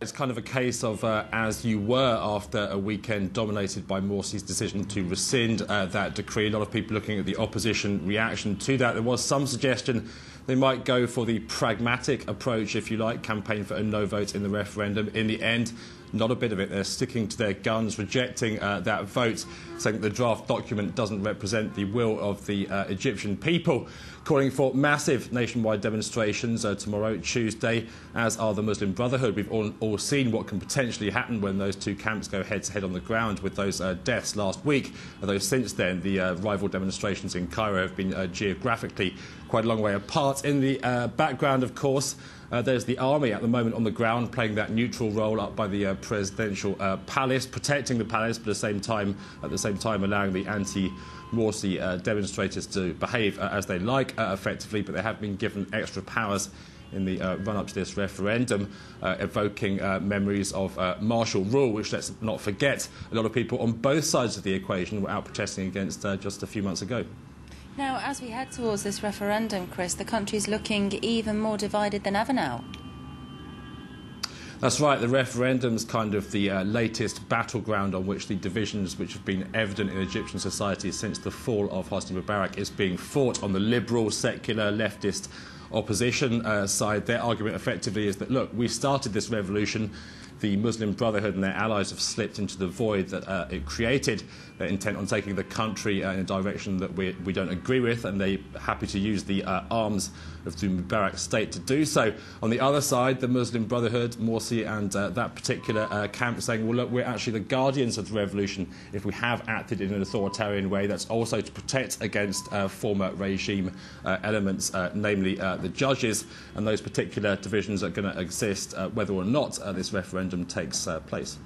It's kind of a case of as you were after a weekend dominated by Morsi's decision to rescind that decree. A lot of people looking at the opposition reaction to that. There was some suggestion they might go for the pragmatic approach, if you like, campaign for a no vote in the referendum. In the end, not a bit of it. They're sticking to their guns, rejecting that vote, saying that the draft document doesn't represent the will of the Egyptian people, calling for massive nationwide demonstrations tomorrow, Tuesday, as are the Muslim Brotherhood. We've all seen what can potentially happen when those two camps go head-to-head on the ground with those deaths last week. Although since then, the rival demonstrations in Cairo have been geographically quite a long way apart. In the background, of course, there's the army at the moment on the ground playing that neutral role up by the presidential palace, protecting the palace, but at the same time allowing the anti-Morsi demonstrators to behave as they like, effectively. But they have been given extra powers in the run-up to this referendum, evoking memories of martial rule, which, let's not forget, a lot of people on both sides of the equation were out protesting against just a few months ago. Now, as we head towards this referendum, Chris, the country's looking even more divided than ever now. That's right. The referendum's kind of the latest battleground on which the divisions which have been evident in Egyptian society since the fall of Hosni Mubarak is being fought on the liberal, secular, leftist opposition side. Their argument effectively is that, look, we started this revolution. The Muslim Brotherhood and their allies have slipped into the void that it created. They're intent on taking the country in a direction that we don't agree with, and they're happy to use the arms of the Mubarak state to do so. On the other side, the Muslim Brotherhood, Morsi and that particular camp saying, well, look, we're actually the guardians of the revolution. If we have acted in an authoritarian way, that's also to protect against former regime elements, namely the judges, and those particular divisions are going to exist whether or not this referendum takes place.